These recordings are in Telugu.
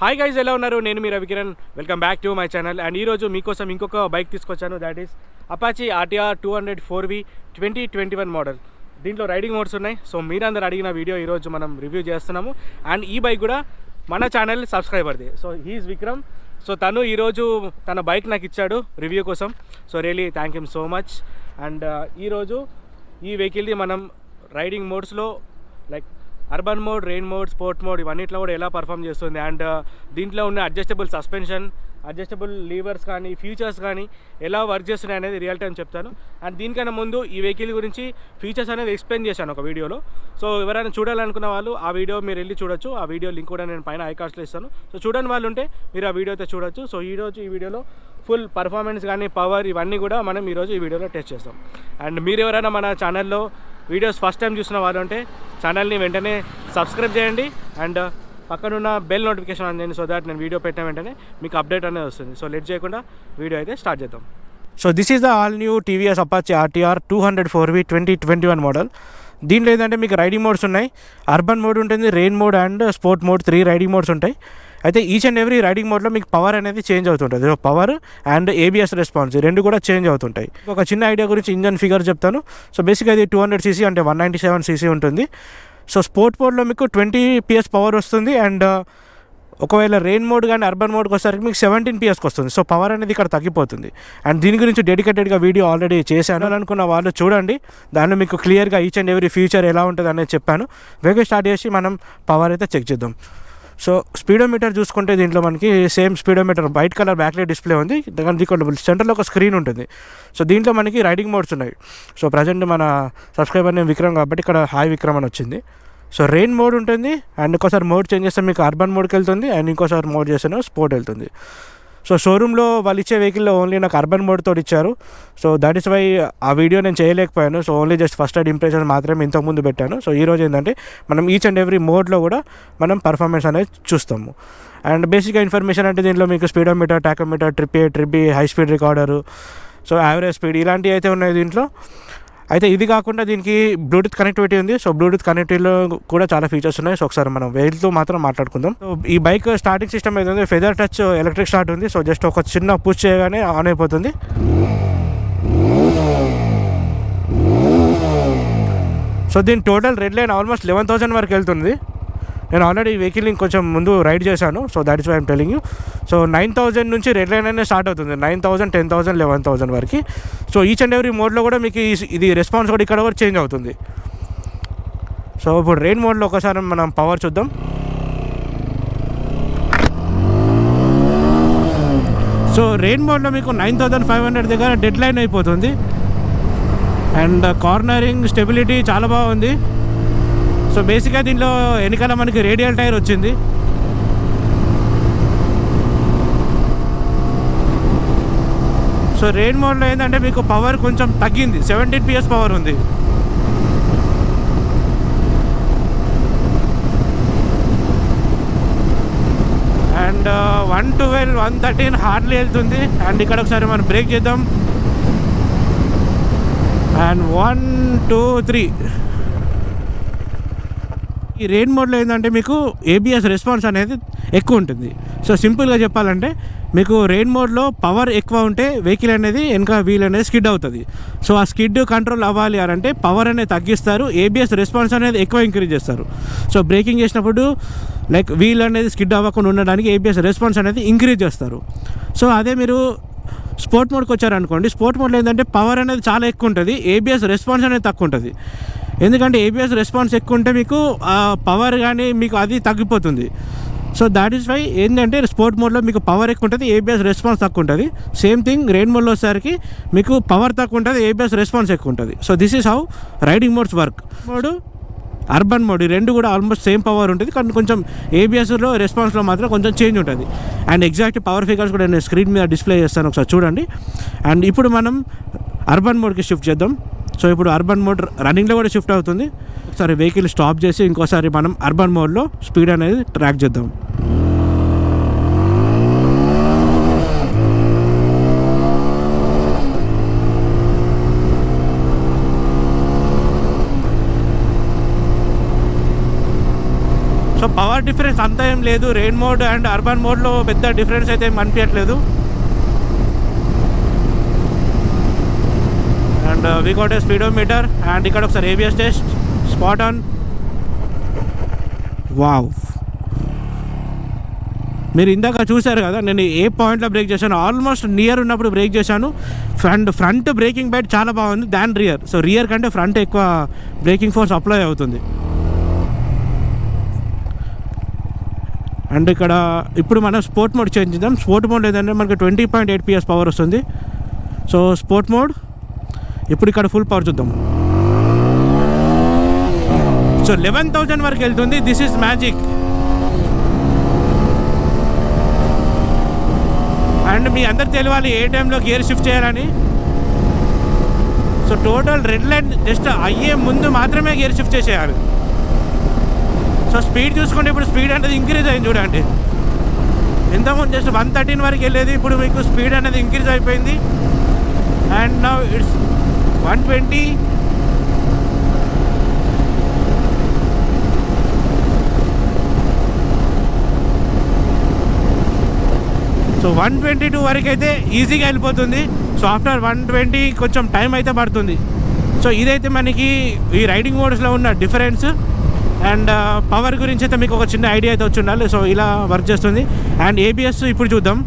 హాయ్ గైస్, ఎలా ఉన్నారు? నేను మీ Ravikiran. Welcome back to my channel. And ఈరోజు మీకోసం ఇంకొక బైక్ తీసుకొచ్చాను. That is Apache RTR 200 4V 2021 model. దీంట్లో రైడింగ్ మోడ్స్ ఉన్నాయి. సో మీరందరూ అడిగిన వీడియో ఈరోజు మనం రివ్యూ చేస్తున్నాము. అండ్ ఈ బైక్ కూడా మన ఛానల్ సబ్స్క్రైబర్ది. So he is Vikram. సో తను ఈరోజు తన బైక్ నాకు ఇచ్చాడు రివ్యూ కోసం. So really thank him so much. And ఈరోజు ఈ వెహికల్ది మనం రైడింగ్ మోడ్స్లో like urban mode, rain mode, sport mode ఇవన్నిట్లో కూడా ఎలా పర్ఫామ్ చేస్తుంది, అండ్ దీంట్లో ఉన్న అడ్జస్టబుల్ సస్పెన్షన్, అడ్జస్టబుల్ లీవర్స్ కానీ ఫీచర్స్ కానీ ఎలా వర్క్ చేస్తున్నాయి అనేది రియల్ టైం చెప్తాను. అండ్ దీనికన్నా ముందు ఈ వెహికల్ గురించి ఫీచర్స్ అనేది ఎక్స్ప్లెయిన్ చేశాను ఒక వీడియోలో. సో ఎవరైనా చూడాలనుకున్న వాళ్ళు ఆ వీడియో మీరు వెళ్ళి చూడొచ్చు. ఆ వీడియో లింక్ కూడా నేను పైన ఐకార్డ్స్లో ఇస్తాను. సో చూడని వాళ్ళు ఉంటే మీరు ఆ వీడియో అయితే చూడొచ్చు. సో ఈరోజు ఈ వీడియోలో ఫుల్ పర్ఫార్మెన్స్ కానీ పవర్ ఇవన్నీ కూడా మనం ఈరోజు ఈ వీడియోలో టెస్ట్ చేస్తాం. అండ్ మీరు ఎవరైనా మన ఛానల్లో వీడియోస్ ఫస్ట్ టైం చూసిన వాళ్ళు ఉంటే ఛానల్ని వెంటనే సబ్స్క్రైబ్ చేయండి అండ్ పక్కనున్న బెల్ నోటిఫికేషన్ అందండి. సో దాట్ నేను వీడియో పెట్టిన వెంటనే మీకు అప్డేట్ అనేది వస్తుంది. సో లేట్ చేయకుండా వీడియో అయితే స్టార్ట్ చేద్దాం. So this is the all new TVS Apache RTR 200 4V 2021 model. దీంట్లో ఏంటంటే మీకు రైడింగ్ మోడ్స్ ఉన్నాయి. అర్బన్ మోడ్ ఉంటుంది, rain mode and sport mode 3 riding modes ఉంటాయి. అయితే ఈచ్ అండ్ ఎవ్రీ రైడింగ్ మోడ్లో మీకు పవర్ అనేది చేంజ్ అవుతుంటుంది. పవర్ అండ్ ABS రెస్పాన్స్ రెండు కూడా చేంజ్ అవుతుంటాయి. ఒక చిన్న ఐడియా గురించి ఇంజన్ ఫిగర్ చెప్తాను. సో బేసిక్గా ఇది 200cc అంటే 197cc ఉంటుంది. సో స్పోర్ట్ మోడ్లో మీకు 20 PS పవర్ వస్తుంది. అండ్ ఒకవేళ రెయిన్ మోడ్ కానీ అర్బన్ మోడ్కి వచ్చేసరికి మీకు 17 PSకి వస్తుంది. సో పవర్ అనేది ఇక్కడ తగ్గిపోతుంది. అండ్ దీని గురించి డెడికేటెడ్గా వీడియో ఆల్రెడీ చేశాను అనుకున్న వాళ్ళు చూడండి. దానిలో మీకు క్లియర్గా ఈచ్ అండ్ ఎవ్రీ ఫీచర్ ఎలా ఉంటుంది అనేది చెప్పాను. వేగ స్టార్ట్ చేసి మనం పవర్ అయితే చెక్ చేద్దాం. సో స్పీడోమీటర్ చూసుకుంటే దీంట్లో మనకి same speedometer white colour backlight display ఉంది. ఇక్కడ సెంటర్లో ఒక స్క్రీన్ ఉంటుంది. సో దీంట్లో మనకి రైడింగ్ మోడ్స్ ఉన్నాయి. సో ప్రజెంట్ మన సబ్స్క్రైబర్ నేమ్ విక్రమ్ కాబట్టి ఇక్కడ హాయ్ విక్రమ్ అని వచ్చింది. సో రెయిన్ మోడ్ ఉంటుంది. అండ్ ఇంకోసారి మోడ్ చేంజ్ చేస్తే మీకు అర్బన్ మోడ్కి వెళ్తుంది. అండ్ ఇంకోసారి మోడ్ చేస్తే స్పోర్ట్ వెళ్తుంది. సో షోరూంలో వాళ్ళు ఇచ్చే వెహికల్లో ఓన్లీ నాకు అర్బన్ మోడ్తో ఇచ్చారు. సో దట్ ఈస్ వై ఆ వీడియో నేను చేయలేకపోయాను. So only just first I'd impression మాత్రమే ఇంతకుముందు పెట్టాను. సో ఈరోజు ఏంటంటే మనం ఈచ్ అండ్ ఎవ్రీ మోడ్లో కూడా మనం పర్ఫార్మెన్స్ అనేది చూస్తాము. అండ్ బేసిక్గా ఇన్ఫర్మేషన్ అంటే దీంట్లో మీకు speedometer, tachometer, trip A, high speed recorder, so average speed ఇలాంటివి అయితే ఉన్నాయి దీంట్లో. అయితే ఇది కాకుండా దీనికి బ్లూటూత్ కనెక్టివిటీ ఉంది. సో బ్లూటూత్ కనెక్టివిటీలో కూడా చాలా ఫీచర్స్ ఉన్నాయి. సో ఒకసారి మనం వెహికల్తో మాత్రం మాట్లాడుకుందాం. సో ఈ బైక్ స్టార్టింగ్ సిస్టమ్ అయితే ఉంది, ఫెదర్ టచ్ ఎలక్ట్రిక్ స్టార్ట్ ఉంది. సో జస్ట్ ఒక చిన్న పుష్ చేయగానే ఆన్ అయిపోతుంది. సో దీని టోటల్ రెడ్ లైన్ ఆల్మోస్ట్ 11,000 వరకు వెళ్తుంది. నేను ఆల్రెడీ ఈ వెహికల్ని కొంచెం ముందు రైడ్ చేశాను. So that is why I'm telling you. So 9,000 నుంచి రెడ్ లైన్ అనేది స్టార్ట్ అవుతుంది. 9,000, 10,000, 11,000 వరకు. సో ఈచ్ అండ్ ఎవ్రీ మోడ్లో కూడా మీకు ఇది రెస్పాన్స్ కూడా ఇక్కడ కూడా చేంజ్ అవుతుంది. సో ఇప్పుడు రెయిన్ మోడ్లో ఒకసారి మనం పవర్ చూద్దాం. సో రెయిన్ మోడ్లో మీకు 9,500 దగ్గర డెడ్ లైన్ అయిపోతుంది. అండ్ కార్నరింగ్ స్టెబిలిటీ చాలా బాగుంది. సో బేసిక్గా దీంట్లో వెనకాల మనకి రేడియల్ టైర్ వచ్చింది. సో రెయిన్ మోడ్లో ఏంటంటే మీకు పవర్ కొంచెం తగ్గింది, 17 PS పవర్ ఉంది. అండ్ 112, 113 హార్డ్లీ వెళ్తుంది. అండ్ ఇక్కడ ఒకసారి మనం బ్రేక్ చేద్దాం. అండ్ 1 2 3. ఈ రెయిన్ మోడ్లో ఏంటంటే మీకు ABS రెస్పాన్స్ అనేది ఎక్కువ ఉంటుంది. సో సింపుల్గా చెప్పాలంటే మీకు రెయిన్ మోడ్లో పవర్ ఎక్కువ ఉంటే వెహికల్ అనేది వెనక వీల్ అనేది స్కిడ్ అవుతుంది. సో ఆ స్కిడ్ కంట్రోల్ అవ్వాలి అని అంటే పవర్ అనేది తగ్గిస్తారు, ABS రెస్పాన్స్ అనేది ఎక్కువ ఇంక్రీజ్ చేస్తారు. సో బ్రేకింగ్ చేసినప్పుడు లైక్ వీల్ అనేది స్కిడ్ అవ్వకుండా ఉండడానికి ABS రెస్పాన్స్ అనేది ఇంక్రీజ్ చేస్తారు. సో అదే మీరు స్పోర్ట్ మోడ్కి వచ్చారనుకోండి, స్పోర్ట్ మోడ్లో ఏంటంటే పవర్ అనేది చాలా ఎక్కువ ఉంటుంది, ABS రెస్పాన్స్ అనేది తక్కువ ఉంటుంది. ఎందుకంటే ABS రెస్పాన్స్ ఎక్కువ ఉంటే మీకు పవర్ కానీ మీకు అది తగ్గిపోతుంది. సో దాట్ ఈస్ వై ఏంటంటే స్పోర్ట్ మోడ్లో మీకు పవర్ ఎక్కువ ఉంటుంది, ABS రెస్పాన్స్ తక్కువ ఉంటుంది. సేమ్ థింగ్ రెయిన్ మోడ్లో వచ్చేసరికి మీకు పవర్ తక్కువ ఉంటుంది, ABS రెస్పాన్స్ ఎక్కువ ఉంటుంది. So this is how riding modes work. Mode, urban mode ఈ రెండు కూడా ఆల్మోస్ట్ సేమ్ పవర్ ఉంటుంది, కానీ కొంచెం ABSలో రెస్పాన్స్లో మాత్రం కొంచెం చేంజ్ ఉంటుంది. అండ్ ఎగ్జాక్ట్ పవర్ ఫిగర్స్ కూడా నేను స్క్రీన్ మీద డిస్ప్లే చేస్తాను, ఒకసారి చూడండి. అండ్ ఇప్పుడు మనం అర్బన్ మోడ్కి షిఫ్ట్ చేద్దాం. సో ఇప్పుడు అర్బన్ మోడ్ రన్నింగ్లో కూడా షిఫ్ట్ అవుతుంది. ఒకసారి వెహికల్ స్టాప్ చేసి ఇంకోసారి మనం అర్బన్ మోడ్లో స్పీడ్ అనేది ట్రాక్ చేద్దాం. సో సో పవర్ డిఫరెన్స్ అంతా ఏం లేదు, రెయిన్ మోడ్ అండ్ అర్బన్ మోడ్లో పెద్ద డిఫరెన్స్ అయితే ఏం అనిపించట్లేదు. And we got a speedometer and ఇక్కడ ఒకసారి ABS test spot on. Wow, మీరు ఇందాక చూశారు కదా నేను ఏ పాయింట్లో బ్రేక్ చేశాను, ఆల్మోస్ట్ నియర్ ఉన్నప్పుడు బ్రేక్ చేశాను. ఫ్రంట్ బ్రేకింగ్ బైట్ చాలా బాగుంది దాన్ రియర్. సో రియర్ కంటే ఫ్రంట్ ఎక్కువ బ్రేకింగ్ ఫోర్స్ అప్లై అవుతుంది. అండ్ ఇక్కడ ఇప్పుడు మనం స్పోర్ట్ మోడ్ చేంజ్ చేద్దాం. స్పోర్ట్ మోడ్ ఏదంటే మనకి 20.8 PS పవర్ వస్తుంది. సో స్పోర్ట్ మోడ్ ఇప్పుడు ఇక్కడ ఫుల్ పవర్ చూద్దాం. సో 11,000 వరకు వెళ్తుంది. This is magic. అండ్ మీ అందరు తెలియాలి ఏ టైంలో గియర్ షిఫ్ట్ చేయాలని. So total red line just అయ్యే ముందు మాత్రమే గియర్ షిఫ్ట్ చేసేయాలి. సో స్పీడ్ చూసుకుంటే ఇప్పుడు స్పీడ్ అనేది ఇంక్రీజ్ అయింది చూడండి. ఇంతకుముందు జస్ట్ 113 వరకు వెళ్ళేది, ఇప్పుడు మీకు స్పీడ్ అనేది ఇంక్రీజ్ అయిపోయింది. And now it's 120. సో 122 వరకు అయితే ఈజీగా వెళ్ళిపోతుంది. సో ఆఫ్టర్ 120 కొంచెం టైం అయితే పడుతుంది. సో ఇదైతే మనకి ఈ రైడింగ్ మోడ్స్లో ఉన్న డిఫరెన్స్. అండ్ పవర్ గురించి అయితే మీకు ఒక చిన్న ఐడియా అయితే వచ్చి ఉండాలి. సో ఇలా వర్క్ చేస్తుంది. అండ్ ఏబిఎస్ ఇప్పుడు చూద్దాం.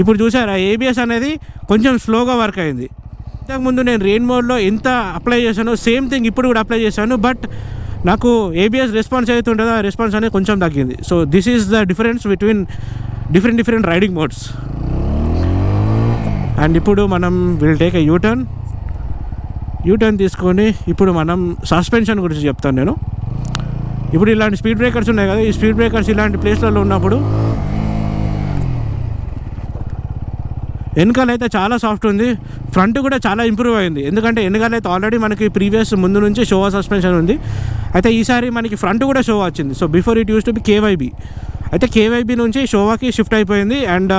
ఇప్పుడు చూసారా ఏబిఎస్ అనేది కొంచెం స్లోగా వర్క్ అయింది. ఇంతకుముందు నేను రెయిన్ మోడ్లో ఎంత అప్లై చేశానో సేమ్ థింగ్ ఇప్పుడు కూడా అప్లై చేశాను. బట్ నాకు ఏబిఎస్ రెస్పాన్స్ అయితే ఉంటుందో ఆ రెస్పాన్స్ అనేది కొంచెం తగ్గింది. So this is the difference between different riding modes. And ఇప్పుడు మనం విల్ టేక్ ఏ యూటర్న్ తీసుకొని ఇప్పుడు మనం సస్పెన్షన్ గురించి చెప్తాను నేను. ఇప్పుడు ఇలాంటి స్పీడ్ బ్రేకర్స్ ఉన్నాయి కదా, ఈ స్పీడ్ బ్రేకర్స్ ఇలాంటి ప్లేస్లలో ఉన్నప్పుడు వెనకాలైతే చాలా సాఫ్ట్ ఉంది, ఫ్రంట్ కూడా చాలా ఇంప్రూవ్ అయింది. ఎందుకంటే వెనకాలైతే ఆల్రెడీ మనకి ప్రీవియస్ ముందు నుంచి షోవా సస్పెన్షన్ ఉంది. అయితే ఈసారి మనకి ఫ్రంట్ కూడా షోవా వచ్చింది. So before it use to be KYB, అయితే కేవైబీ నుంచి షోవాకి షిఫ్ట్ అయిపోయింది. And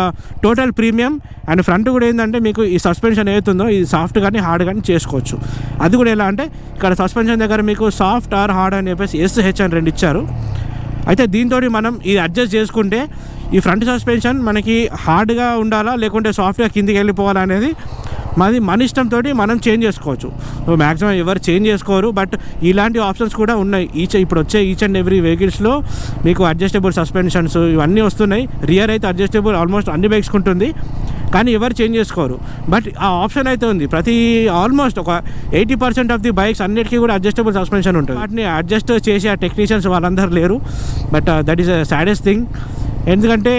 total premium. And front కూడా ఏంటంటే మీకు ఈ సస్పెన్షన్ ఏతుందో ఇది సాఫ్ట్ కానీ హార్డ్ కానీ చేసుకోవచ్చు. అది కూడా ఎలా అంటే ఇక్కడ సస్పెన్షన్ దగ్గర మీకు సాఫ్ట్ ఆర్ హార్డ్ అని చెప్పేసి SH అని 2 ఇచ్చారు. అయితే దీంతో మనం ఇది అడ్జస్ట్ చేసుకుంటే ఈ ఫ్రంట్ సస్పెన్షన్ మనకి హార్డ్గా ఉండాలా లేకుంటే సాఫ్ట్గా కిందికి వెళ్ళిపోవాలా అనేది మన ఇష్టంతో మనం చేంజ్ చేసుకోవచ్చు. మ్యాక్సిమం ఎవరు చేంజ్ చేసుకోరు. బట్ ఇలాంటి ఆప్షన్స్ కూడా ఉన్నాయి. ఇప్పుడు వచ్చే ఈచ్ అండ్ ఎవ్రీ వెహికల్స్లో మీకు అడ్జస్టబుల్ సస్పెన్షన్స్ ఇవన్నీ వస్తున్నాయి. రియర్ అయితే అడ్జస్టబుల్ ఆల్మోస్ట్ అన్ని బైక్స్కి ఉంటుంది, కానీ ఎవరు చేంజ్ చేసుకోరు. బట్ ఆ ఆప్షన్ అయితే ఉంది. ఆల్మోస్ట్ ఒక 80% ఆఫ్ ది బైక్స్ అన్నిటికీ కూడా అడ్జస్టబుల్ సస్పెన్షన్ ఉంటుంది. వాటిని అడ్జస్ట్ చేసే ఆ టెక్నీషియన్స్ వాళ్ళందరూ లేరు. But that is a saddest thing. ఎందుకంటే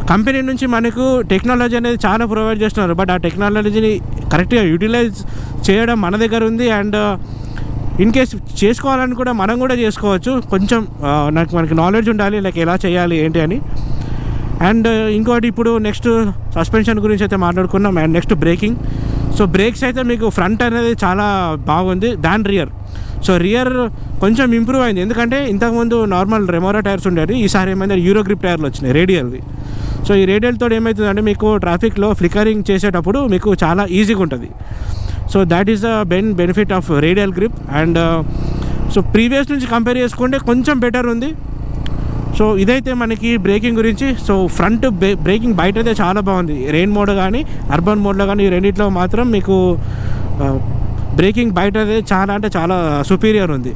కంపెనీ నుంచి మనకు టెక్నాలజీ అనేది చాలా ప్రొవైడ్ చేస్తున్నారు. బట్ ఆ టెక్నాలజీని కరెక్ట్గా యూటిలైజ్ చేయడం మన దగ్గర ఉంది. అండ్ ఇన్ కేస్ చేసుకోవాలని కూడా మనం కూడా చేసుకోవచ్చు. కొంచెం మనకి నాలెడ్జ్ ఉండాలి లైక్ ఎలా చేయాలి ఏంటి అని. అండ్ ఇంకోటి ఇప్పుడు నెక్స్ట్ సస్పెన్షన్ గురించి అయితే మాట్లాడుకున్నాం. And next braking. So brakes అయితే మీకు ఫ్రంట్ అనేది చాలా బాగుంది దాని రియర్. సో రియర్ కొంచెం ఇంప్రూవ్ అయింది. ఎందుకంటే ఇంతకుముందు నార్మల్ రెమోరా టైర్స్ ఉండేవి, ఈసారి ఏమైంది యూరో గ్రిప్ టైర్లు వచ్చినాయి రేడియల్వి. సో ఈ రేడియల్తో ఏమవుతుందంటే మీకు ట్రాఫిక్లో ఫ్లికరింగ్ చేసేటప్పుడు మీకు చాలా ఈజీగా ఉంటుంది. So that is the benefit of radial grip. And so previous నుంచి కంపేర్ చేసుకుంటే కొంచెం బెటర్ ఉంది. సో ఇదైతే మనకి బ్రేకింగ్ గురించి. సో ఫ్రంట్ బ్రేకింగ్ బయట అయితే చాలా బాగుంది. రెయిన్ మోడ్ కానీ అర్బన్ మోడ్లో కానీ ఈ రెండింటిలో మాత్రం మీకు బ్రేకింగ్ బయట అయితే చాలా అంటే చాలా సుపీరియర్ ఉంది.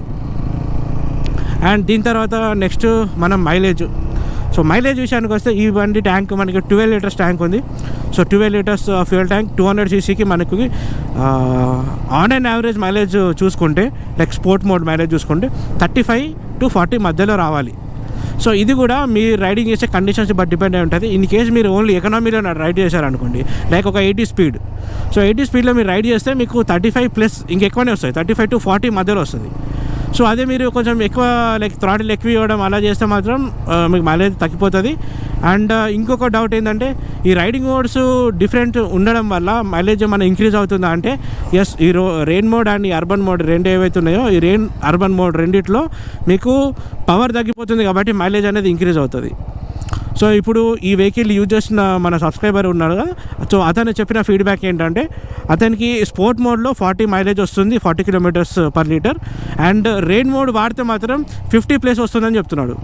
అండ్ దీని తర్వాత నెక్స్ట్ మనం మైలేజ్. సో మైలేజ్ విషయానికి వస్తే ఈ బండి ట్యాంక్ మనకి 12 లీటర్స్ ట్యాంక్ ఉంది. So 12 litres fuel tank 200 cc మనకి ఆన్ అండ్ యావరేజ్ మైలేజ్ చూసుకుంటే లైక్ స్పోర్ట్ మోడ్ మైలేజ్ చూసుకుంటే 35 to 40 మధ్యలో రావాలి. సో ఇది కూడా మీరు రైడింగ్ చేసే కండిషన్స్ బట్టి డిపెండ్ అయి ఉంటుంది. ఇన్ కేస్ మీరు ఓన్లీ ఎకనామీలో రైడ్ చేశారనుకోండి లైక్ ఒక 80 స్పీడ్. సో 80 స్పీడ్లో మీరు రైడ్ చేస్తే మీకు 35+ ఇంకెక్కువనే వస్తాయి, 35 to 40 మధ్యలో వస్తుంది. సో అదే మీరు కొంచెం ఎక్కువ లైక్ థ్రాటిల్ ఎక్కువ ఇవ్వడం అలా చేస్తే మాత్రం మీకు మైలేజ్ తగ్గిపోతుంది. అండ్ ఇంకొక డౌట్ ఏంటంటే ఈ రైడింగ్ మోడ్స్ డిఫరెంట్ ఉండడం వల్ల మైలేజ్ ఏమైనా ఇంక్రీజ్ అవుతుందా అంటే ఎస్, ఈ రెయిన్ మోడ్ అండ్ ఈ అర్బన్ మోడ్ రెండు ఏవైతే ఉన్నాయో ఈ రెయిన్ అర్బన్ మోడ్ రెండిట్లో మీకు పవర్ తగ్గిపోతుంది కాబట్టి మైలేజ్ అనేది ఇంక్రీజ్ అవుతుంది. సో ఇప్పుడు ఈ వెహికల్ యూజ్ చేసిన మన సబ్స్క్రైబర్ ఉన్నాడు కదా, సో అతను చెప్పిన ఫీడ్బ్యాక్ ఏంటంటే అతనికి స్పోర్ట్ మోడ్లో 40 మైలేజ్ వస్తుంది, 40 km/L, అండ్ రెయిన్ మోడ్ వాడితే మాత్రం 50+ వస్తుందని చెప్తున్నాడు.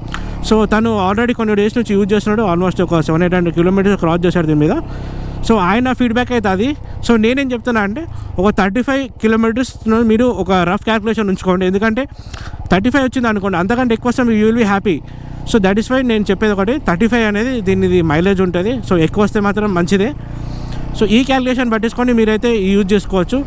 సో తను ఆల్రెడీ కొన్ని డేస్ నుంచి యూజ్ చేస్తున్నాడు, ఆల్మోస్ట్ ఒక 700-800 km క్రాస్ చేశాడు దీని మీద. సో ఆయన ఫీడ్బ్యాక్ అయితే అది. సో నేనేం చెప్తున్నా అంటే ఒక 35 km మీరు ఒక రఫ్ క్యాల్కులేషన్ ఉంచుకోండి, ఎందుకంటే 35 వచ్చింది అనుకోండి, అంతకంటే ఎక్కువ వస్తే you will be happy. So that is why నేను చెప్పేది ఒకటి, 35 అనేది దీనిది మైలేజ్ ఉంటుంది. సో ఎక్కువ వస్తే మాత్రం మంచిదే. సో ఈ క్యాల్కులేషన్ పట్టించుకొని మీరైతే యూజ్ చేసుకోవచ్చు.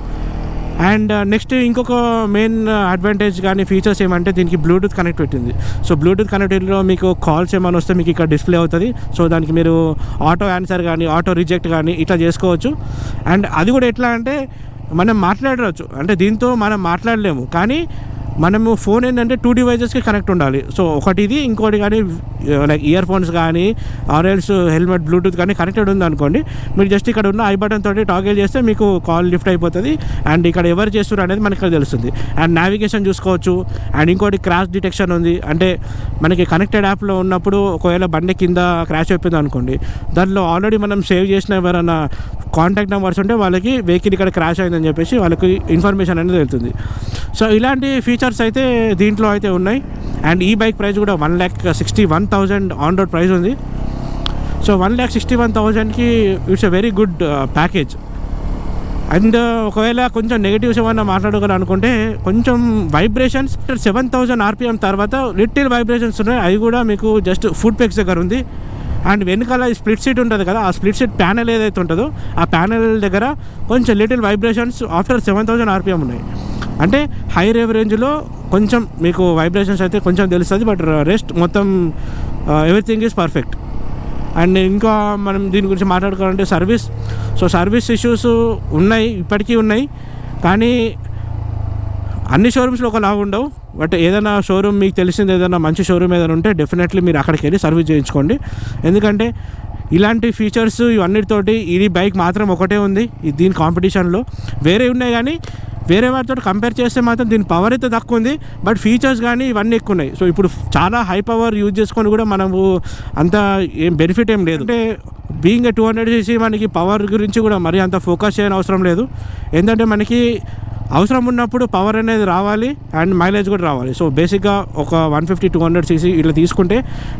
అండ్ నెక్స్ట్ ఇంకొక మెయిన్ అడ్వాంటేజ్ కానీ ఫీచర్స్ ఏమంటే దీనికి బ్లూటూత్ కనెక్టివిటీ ఉంది. సో బ్లూటూత్ కనెక్టివిటీలో మీకు కాల్స్ ఏమైనా వస్తే మీకు ఇక్కడ డిస్ప్లే అవుతుంది. సో దానికి మీరు ఆటో ఆన్సర్ కానీ ఆటో రిజెక్ట్ కానీ ఇట్లా చేసుకోవచ్చు. అండ్ అది కూడా ఎట్లా అంటే మనం మాట్లాడవచ్చు, అంటే దీంతో మనం మాట్లాడలేము, కానీ మనము ఫోన్ ఏంటంటే 2 డివైజెస్కి కనెక్ట్ ఉండాలి. సో ఒకటి ఇది, ఇంకోటి కానీ లైక్ ఇయర్ ఫోన్స్ కానీ ఆర్ఎల్స్ హెల్మెట్ బ్లూటూత్ కానీ కనెక్టెడ్ ఉంది అనుకోండి, మీరు జస్ట్ ఇక్కడ ఉన్న ఐ బటన్ తోటి టాగిల్ చేస్తే మీకు కాల్ లిఫ్ట్ అయిపోతుంది. అండ్ ఇక్కడ ఎవరు చేస్తున్నారు అనేది మనకి తెలుస్తుంది. అండ్ నావిగేషన్ చూసుకోవచ్చు. అండ్ ఇంకోటి క్రాష్ డిటెక్షన్ ఉంది, అంటే మనకి కనెక్టెడ్ యాప్లో ఉన్నప్పుడు ఒకవేళ బండి కింద క్రాష్ అయిపోయింది అనుకోండి, దాంట్లో ఆల్రెడీ మనం సేవ్ చేసిన ఎవరైనా కాంటాక్ట్ నెంబర్స్ ఉంటే వాళ్ళకి వెహికల్ ఇక్కడ క్రాష్ అయిందని చెప్పేసి వాళ్ళకి ఇన్ఫర్మేషన్ అనేది వెళ్తుంది. సో ఇలాంటి ఫీచర్స్ అయితే దీంట్లో అయితే ఉన్నాయి. అండ్ ఈ బైక్ ప్రైస్ కూడా 1,61,000 ఆన్ రోడ్ ప్రైస్ ఉంది. సో 1,61,000కి it's a very good package. And ఒకవేళ కొంచెం నెగిటివ్స్ ఏమన్నా మాట్లాడుకోవాలనుకుంటే కొంచెం వైబ్రేషన్స్ 7,000 RPM తర్వాత లిటిల్ వైబ్రేషన్స్ ఉన్నాయి. అవి కూడా మీకు జస్ట్ ఫుడ్ పెక్స్ దగ్గర ఉంది. అండ్ వెనకాల స్ప్లిట్ సీట్ ఉంటుంది కదా, ఆ స్ప్లిట్ సీట్ ప్యానెల్ ఏదైతే ఉంటుందో ఆ ప్యానెల్ దగ్గర కొంచెం లిటిల్ వైబ్రేషన్స్ ఆఫ్టర్ 7,000 RPM ఉన్నాయి. అంటే హై రేవ్ రేంజ్లో కొంచెం మీకు వైబ్రేషన్స్ అయితే కొంచెం తెలుస్తుంది, బట్ రెస్ట్ మొత్తం ఎవ్రీథింగ్ ఈజ్ పర్ఫెక్ట్. అండ్ ఇంకా మనం దీని గురించి మాట్లాడుకోవాలంటే సర్వీస్ ఇష్యూస్ ఉన్నాయి, ఇప్పటికీ ఉన్నాయి, కానీ అన్ని షోరూమ్స్లో ఒకలాగా ఉండవు. బట్ ఏదైనా షోరూమ్ మీకు తెలిసింది ఏదైనా మంచి షోరూమ్ ఏదైనా ఉంటే డెఫినెట్లీ మీరు అక్కడికి వెళ్ళి సర్వీస్ చేయించుకోండి. ఎందుకంటే ఇలాంటి ఫీచర్స్ ఇవన్నిటితోటి ఇది బైక్ మాత్రం ఒకటే ఉంది దీని కాంపిటీషన్లో. వేరే ఉన్నాయి కానీ వేరే వాటితో కంపేర్ చేస్తే మాత్రం దీని పవర్ అయితే తక్కువ ఉంది, బట్ ఫీచర్స్ కానీ ఇవన్నీ ఎక్కువ ఉన్నాయి. సో ఇప్పుడు చాలా హై పవర్ యూజ్ చేసుకొని కూడా మనము అంత ఏం బెనిఫిట్ ఏం లేదు. అంటే బీయింగ్ 200cc మనకి పవర్ గురించి కూడా మరీ అంత ఫోకస్ చేయని అవసరం లేదు. ఏంటంటే మనకి అవసరం ఉన్నప్పుడు పవర్ అనేది రావాలి అండ్ మైలేజ్ కూడా రావాలి. సో బేసిక్గా ఒక 150-200cc ఇట్లా తీసుకుంటే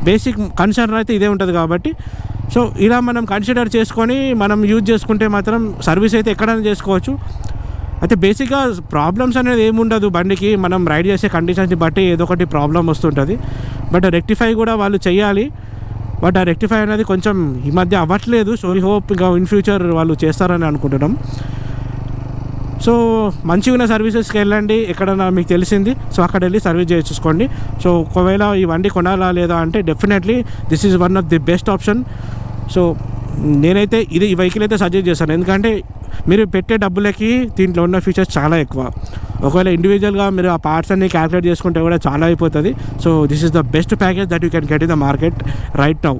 బేసిక్ కన్సర్న్ అయితే ఇదే ఉంటుంది కాబట్టి, సో ఇలా మనం కన్సిడర్ చేసుకొని మనం యూజ్ చేసుకుంటే మాత్రం సర్వీస్ అయితే ఎక్కడైనా చేసుకోవచ్చు. అయితే బేసిక్గా ప్రాబ్లమ్స్ అనేది ఏముండదు బండికి, మనం రైడ్ చేసే కండిషన్స్ని బట్టి ఏదో ఒకటి ప్రాబ్లం వస్తుంటుంది. బట్ రెక్టిఫై కూడా వాళ్ళు చేయాలి, బట్ ఆ రెక్టిఫై అనేది కొంచెం ఈ మధ్య అవ్వట్లేదు. సో వీ హోప్ ఇంకా ఇన్ ఫ్యూచర్ వాళ్ళు చేస్తారని అనుకుంటున్నాం. సో మంచిగా ఉన్న సర్వీసెస్కి వెళ్ళండి, ఎక్కడన్నా మీకు తెలిసింది సో అక్కడ వెళ్ళి సర్వీస్ చేయించుకోండి. సో ఒకవేళ ఈ బండి కొనాలా లేదా అంటే definitely this is one of the best option. So నేనైతే ఈ వెహికల్ అయితే సజెస్ట్ చేస్తాను, ఎందుకంటే మీరు పెట్టే డబ్బులకి దీంట్లో ఉన్న ఫీచర్స్ చాలా ఎక్కువ. ఒకవేళ ఇండివిజువల్గా మీరు ఆ పార్ట్స్ అన్ని క్యాల్కులేట్ చేసుకుంటే కూడా చాలా అయిపోతుంది. So this is the best package that you can get in the market right now.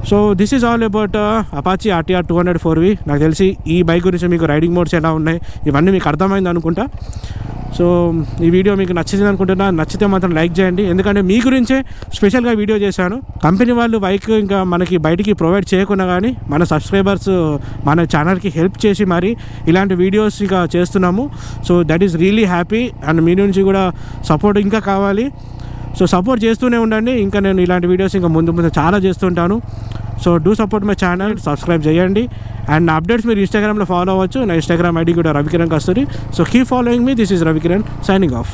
So this is all about Apache RTR 200 4V. నాకు తెలిసి ఈ బైక్ గురించి మీకు రైడింగ్ మోడ్స్ ఎలా ఉన్నాయి ఇవన్నీ మీకు అర్థమైంది అనుకుంటా. సో ఈ వీడియో మీకు నచ్చింది అనుకుంటున్నా. నచ్చితే మాత్రం లైక్ చేయండి, ఎందుకంటే మీ గురించే స్పెషల్గా వీడియో చేశాను. కంపెనీ వాళ్ళు బైక్ ఇంకా మనకి బయటికి ప్రొవైడ్ చేయకుండా కానీ మన సబ్స్క్రైబర్స్ మన ఛానల్కి హెల్ప్ చేసి మరి ఇలాంటి వీడియోస్ ఇక చేస్తున్నాము. So that is really happy. And మీ నుంచి కూడా సపోర్ట్ ఇంకా కావాలి. సో సపోర్ట్ చేస్తూనే ఉండండి, ఇంకా నేను ఇలాంటి వీడియోస్ ఇంకా ముందు చాలా చేస్తుంటాను. So do support my channel, subscribe చేయండి. అండ్ నా అప్డేట్స్ మీరు ఇన్స్టాగ్రామ్లో ఫాలో అవ్వచ్చు. నా ఇన్స్టాగ్రామ్ ఐడి కూడా Ravikiran Kasturi. So keep following me. This is Ravikiran signing of.